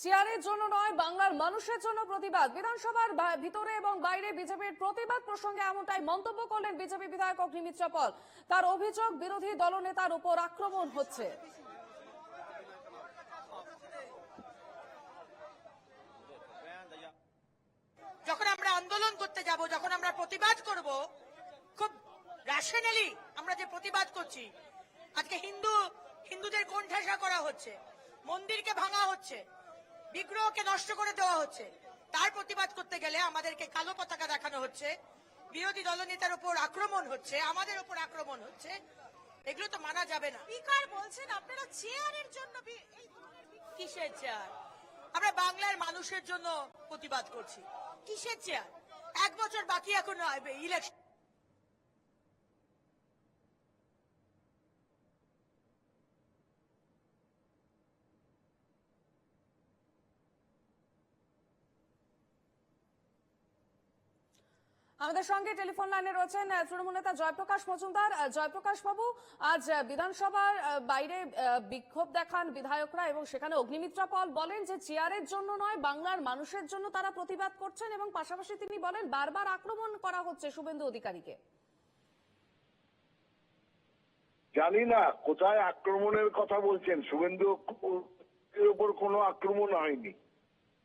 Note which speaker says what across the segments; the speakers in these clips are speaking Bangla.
Speaker 1: চেয়ারের জন্য নয়, বাংলার মানুষের জন্য প্রতিবাদ। বিধানসভার ভিতরে এবং বাইরে বিজেপির প্রতিবাদ প্রসঙ্গে এমনটাই মন্তব্য করলেন বিজেপি বিধায়ক অগ্নিমিত্রা পল। তার অভিযোগ, বিরোধী দলনেতার উপর আক্রমণ হচ্ছে।
Speaker 2: যখন আমরা আন্দোলন করতে যাব, যখন আমরা প্রতিবাদ করব, খুব রেশনালি আমরা যে প্রতিবাদ করছি, আজকে হিন্দুদের কোণঠাসা করা হচ্ছে, মন্দিরকে ভাঙা হচ্ছে, বিগ্রহকে নষ্ট করে দেওয়া হচ্ছে, তার প্রতিবাদ করতে গেলে আমাদেরকে কালো পতাকা দেখানো হচ্ছে, বিরোধী দলনেতার উপর আক্রমণ হচ্ছে, আমাদের উপর আক্রমণ হচ্ছে। এগুলো তো মানা যাবে না।
Speaker 3: স্পিকার বলছেন আপনারা চেয়ারের জন্য
Speaker 2: কিসের চেয়ার? আমরা বাংলার মানুষের জন্য প্রতিবাদ করছি। কিসের চেয়ার? 1 বছর বাকি এখন ইলেকশন।
Speaker 1: আমাদের সঙ্গে টেলিফোন লাইনে রয়েছেন তৃণমূল নেতা জয়প্রকাশ মজুমদার। জয়প্রকাশ বাবু, আজ বিধানসভার বাইরে বিক্ষোভ দেখান বিধায়করা এবং সেখানে অগ্নিমিত্রা পল বলেন যে চেয়ারের জন্য নয়, বাংলার মানুষের জন্য তারা প্রতিবাদ করছেন এবং পাশাপাশি তিনি বলেন বারবার আক্রমণ করা হচ্ছে শুভেন্দু অধিকারীকে।
Speaker 4: জানি না কোথায় আক্রমণের কথা বলছেন। শুভেন্দু উপর কোনো আক্রমণ হয়নি,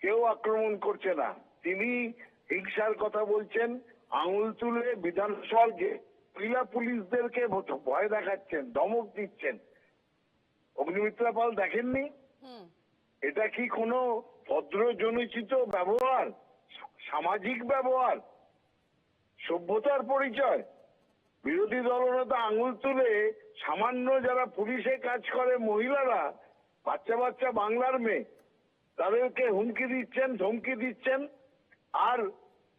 Speaker 4: কেউ আক্রমণ করছে না। তিনি হিংসার কথা বলছেন, আঙুল তুলে বিধানসভার মহিলা পুলিশদেরকে ভয় দেখাচ্ছেন, ধমক দিচ্ছেন। অগ্নিমিত্রা পাল দেখেননি? এটা কি কোনো ভদ্রজনোচিত ব্যবহার, সামাজিক ব্যবহার, সভ্যতার পরিচয়? বিরোধী দলনেতা আঙুল তুলে সামান্য যারা পুলিশে কাজ করে মহিলারা, বাচ্চা বাচ্চা বাংলার মেয়ে, তাদেরকে হুমকি দিচ্ছেন, ধমকি দিচ্ছেন, আর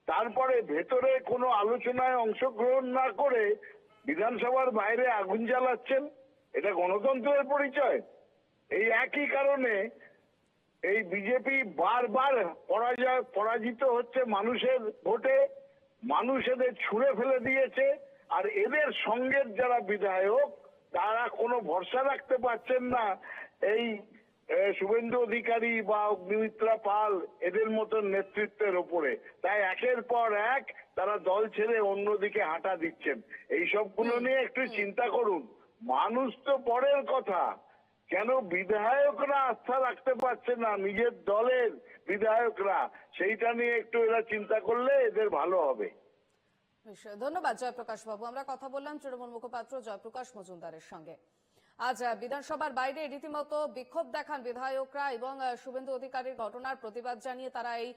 Speaker 4: তারপরে ভেতরে কোনো আলোচনায় অংশগ্রহণ না করে বিধানসভার বাইরে আগুন জ্বালাচ্ছেন। এটা গণতন্ত্রের পরিচয়? এই একই কারণে এই বিজেপি বারবার পরাজিত হচ্ছে মানুষের ভোটে। মানুষ এদের ছুঁড়ে ফেলে দিয়েছে, আর এদের সঙ্গের যারা বিধায়ক তারা কোনো ভরসা রাখতে পারছেন না এই শুভেন্দু অধিকারী বা অগ্নিমিত্রা পাল এদের মতো নেতৃত্বের ওপরে। তাই একের পর এক তারা দল ছেড়ে অন্যদিকে হাঁটা দিচ্ছেন। এই সবগুলো নিয়ে একটু চিন্তা করুন। মানুষ তো পরের কথা, কেন বিধায়করা আস্থা রাখতে পারছে না নিজের দলের বিধায়করা, সেইটা নিয়ে একটু এরা চিন্তা করলে এদের ভালো হবে।
Speaker 1: ধন্যবাদ জয়প্রকাশ বাবু। আমরা কথা বললাম তৃণমূল মুখপাত্র জয়প্রকাশ মজুমদারের সঙ্গে। আজ বিধানসভার বাইরে রীতিমতো বিক্ষোভ দেখান বিধায়করা এবং শুভেন্দু অধিকারীর ঘটনার প্রতিবাদ জানিয়ে তারা এই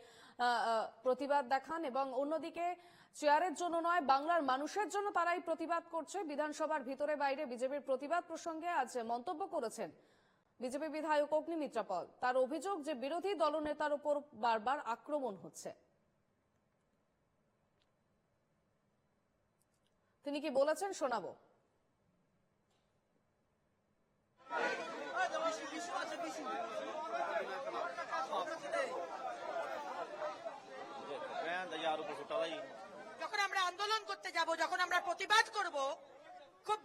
Speaker 1: প্রতিবাদ দেখান, এবং অন্যদিকে চেয়ারের জন্য নয়, বাংলার মানুষের জন্য তারা এই প্রতিবাদ করছে। বিধানসভার ভিতরে বাইরে বিজেপির প্রতিবাদ প্রসঙ্গে আজ মন্তব্য করেছেন বিজেপি বিধায়ক অগ্নিমিত্রা পল। তার অভিযোগ যে বিরোধী দলনেতার উপর বারবার আক্রমণ হচ্ছে। তিনি কি বলেছেন শোনাবো।
Speaker 2: যখন আমরা আন্দোলন করতে যাব, যখন আমরা প্রতিবাদ করব, খুব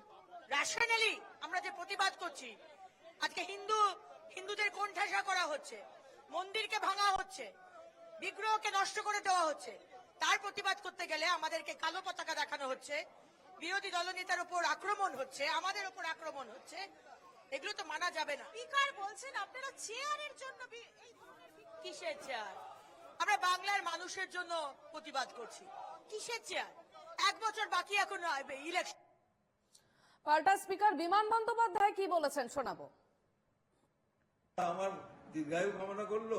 Speaker 2: রেশনালি আমরা যে প্রতিবাদ করছি, আজকে হিন্দুদের কোণঠাসা করা হচ্ছে, মন্দিরকে ভাঙা হচ্ছে, বিগ্রহকে নষ্ট করে দেওয়া হচ্ছে, তার প্রতিবাদ করতে গেলে আমাদেরকে কালো পতাকা দেখানো হচ্ছে, বিরোধী দলনেতার উপর আক্রমণ হচ্ছে, আমাদের উপর আক্রমণ হচ্ছে। এগুলো তো মানা যাবে না।
Speaker 3: স্পিকার বলছেন আপনারা চেয়ারের জন্য
Speaker 2: কিসের চেয়ার? আমরা বাংলার মানুষের জন্য প্রতিবাদ করছি। কিসের চেয়ার? 1 বছর বাকি এখন ইলেকশন।
Speaker 1: পাল্টা স্পিকার বিমান বন্দ্যোপাধ্যায় কি বলেছেন শোনাবো।
Speaker 5: আমার দীর্ঘায়ু কামনা করলো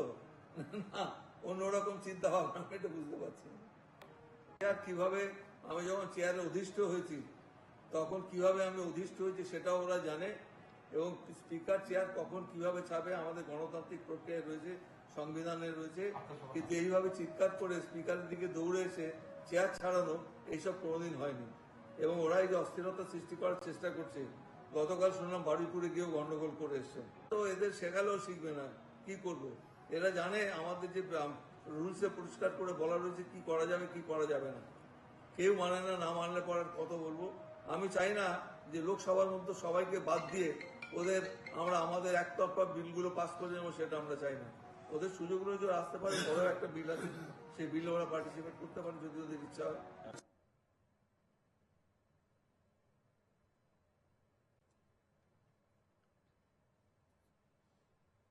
Speaker 5: না অন্যরকম চিন্তা ভাবনা, আমি এটা বুঝতে পারছি না। কিভাবে আমি যখন চেয়ারে অধিষ্ঠ হয়েছি তখন কিভাবে আমি অধিষ্ঠ হয়েছি সেটাও ওরা জানে, এবং স্পিকার চেয়ার কখন কিভাবে ছাড়বে আমাদের গণতান্ত্রিক প্রক্রিয়ায় রয়েছে, সংবিধানে রয়েছে। কিন্তু এইভাবে চিৎকার করে স্পিকারের দিকে দৌড়ে এসে চেয়ার ছাড়ানো এইসব কোনোদিন হয়নি, এবং ওরা এই যে অস্থিরতা সৃষ্টি করার চেষ্টা করছে। গতকাল শুনলাম বারুইপুরে গিয়েও গন্ডগোল করে এসছে। তো এদের শেখালেও শিখবে না, কি করবে? এরা জানে আমাদের যে রুলসে পরিষ্কার করে বলা রয়েছে কি করা যাবে কি করা যাবে না। কেউ মানে না, না মানলে পরে কত বলবো। আমি চাই না যে লোকসভার মধ্যে সবাইকে বাদ দিয়ে ওদের আমরা আমাদের একতরফা বিলগুলো পাস করে নেবো, সেটা আমরা চাই না। ওদের সুযোগ অনুযায়ী আসতে পারে, বড় একটা বিল আছে, সেই বিলে ওরা পার্টিসিপেট করতে পারে যদি ওদের ইচ্ছা হয়।